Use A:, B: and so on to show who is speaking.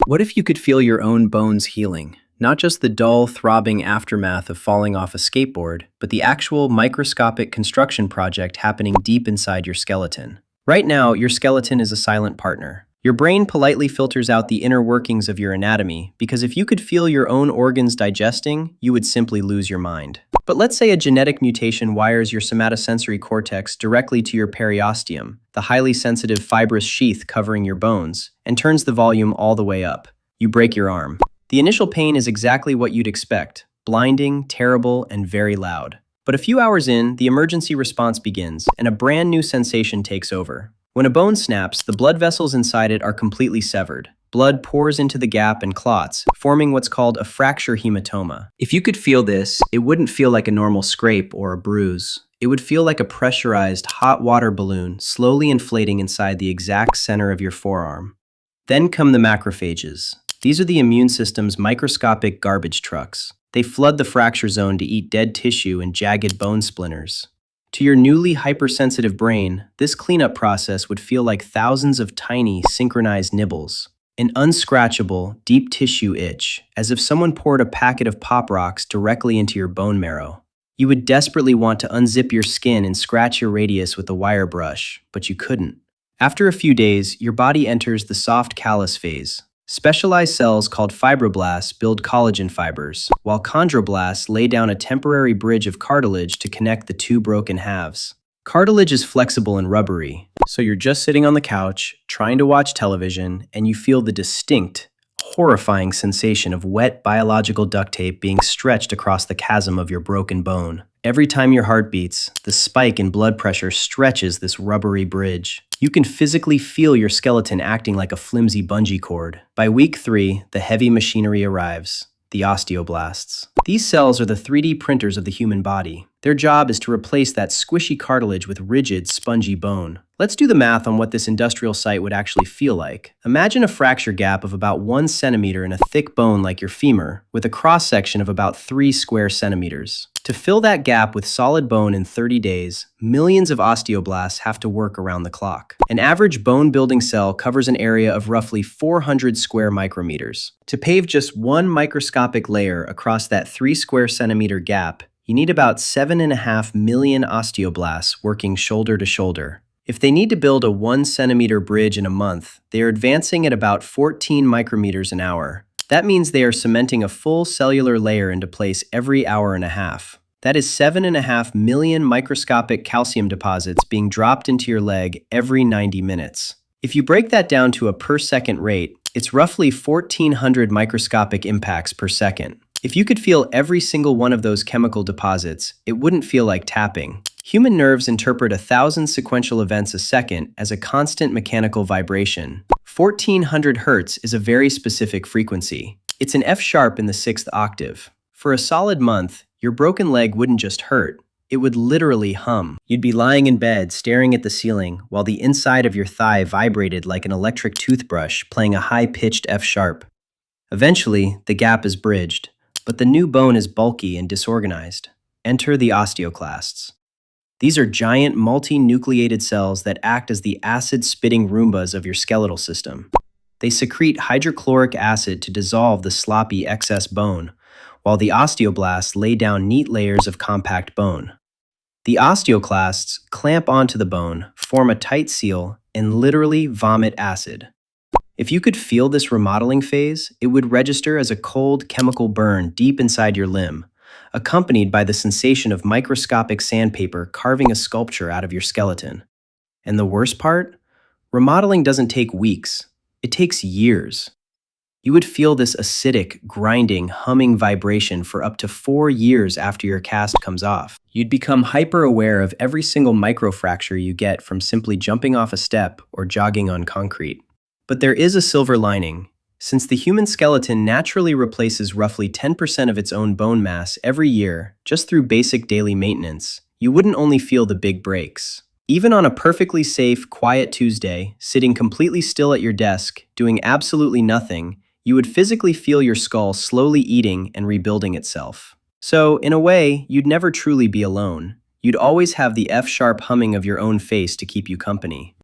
A: What if you could feel your own bones healing? Not just the dull, throbbing aftermath of falling off a skateboard, but the actual microscopic construction project happening deep inside your skeleton. Right now, your skeleton is a silent partner. Your brain politely filters out the inner workings of your anatomy, because if you could feel your own organs digesting, you would simply lose your mind. But let's say a genetic mutation wires your somatosensory cortex directly to your periosteum, the highly sensitive fibrous sheath covering your bones, and turns the volume all the way up. You break your arm. The initial pain is exactly what you'd expect: blinding, terrible, and very loud. But a few hours in, the emergency response begins, and a brand new sensation takes over. When a bone snaps, the blood vessels inside it are completely severed. Blood pours into the gap and clots, forming what's called a fracture hematoma. If you could feel this, it wouldn't feel like a normal scrape or a bruise. It would feel like a pressurized hot water balloon slowly inflating inside the exact center of your forearm. Then come the macrophages. These are the immune system's microscopic garbage trucks. They flood the fracture zone to eat dead tissue and jagged bone splinters. To your newly hypersensitive brain, this cleanup process would feel like thousands of tiny, synchronized nibbles. An unscratchable, deep tissue itch, as if someone poured a packet of Pop Rocks directly into your bone marrow. You would desperately want to unzip your skin and scratch your radius with a wire brush, but you couldn't. After a few days, your body enters the soft callus phase. Specialized cells called fibroblasts build collagen fibers, while chondroblasts lay down a temporary bridge of cartilage to connect the two broken halves. Cartilage is flexible and rubbery, so you're just sitting on the couch, trying to watch television, and you feel the distinct, horrifying sensation of wet biological duct tape being stretched across the chasm of your broken bone. Every time your heart beats, the spike in blood pressure stretches this rubbery bridge. You can physically feel your skeleton acting like a flimsy bungee cord. By week 3, the heavy machinery arrives: the osteoblasts. These cells are the 3D printers of the human body. Their job is to replace that squishy cartilage with rigid, spongy bone. Let's do the math on what this industrial site would actually feel like. Imagine a fracture gap of about 1 centimeter in a thick bone like your femur, with a cross-section of about 3 square centimeters. To fill that gap with solid bone in 30 days, millions of osteoblasts have to work around the clock. An average bone-building cell covers an area of roughly 400 square micrometers. To pave just one microscopic layer across that 3 square centimeter gap, you need about 7.5 million osteoblasts working shoulder to shoulder. If they need to build a 1 centimeter bridge in a month, they are advancing at about 14 micrometers an hour. That means they are cementing a full cellular layer into place every hour and a half. That is 7.5 million microscopic calcium deposits being dropped into your leg every 90 minutes. If you break that down to a per-second rate, it's roughly 1,400 microscopic impacts per second. If you could feel every single one of those chemical deposits, it wouldn't feel like tapping. Human nerves interpret 1,000 sequential events a second as a constant mechanical vibration. 1,400 hertz is a very specific frequency. It's an F sharp in the 6th octave. For a solid month, your broken leg wouldn't just hurt, it would literally hum. You'd be lying in bed, staring at the ceiling, while the inside of your thigh vibrated like an electric toothbrush playing a high-pitched F sharp. Eventually, the gap is bridged, but the new bone is bulky and disorganized. Enter the osteoclasts. These are giant multinucleated cells that act as the acid-spitting Roombas of your skeletal system. They secrete hydrochloric acid to dissolve the sloppy excess bone, while the osteoblasts lay down neat layers of compact bone. The osteoclasts clamp onto the bone, form a tight seal, and literally vomit acid. If you could feel this remodeling phase, it would register as a cold chemical burn deep inside your limb, accompanied by the sensation of microscopic sandpaper carving a sculpture out of your skeleton. And the worst part? Remodeling doesn't take weeks. It takes years. You would feel this acidic, grinding, humming vibration for up to 4 years after your cast comes off. You'd become hyper-aware of every single microfracture you get from simply jumping off a step or jogging on concrete. But there is a silver lining. Since the human skeleton naturally replaces roughly 10% of its own bone mass every year just through basic daily maintenance, you wouldn't only feel the big breaks. Even on a perfectly safe, quiet Tuesday, sitting completely still at your desk, doing absolutely nothing, you would physically feel your skull slowly eating and rebuilding itself. So, in a way, you'd never truly be alone. You'd always have the F-sharp humming of your own face to keep you company.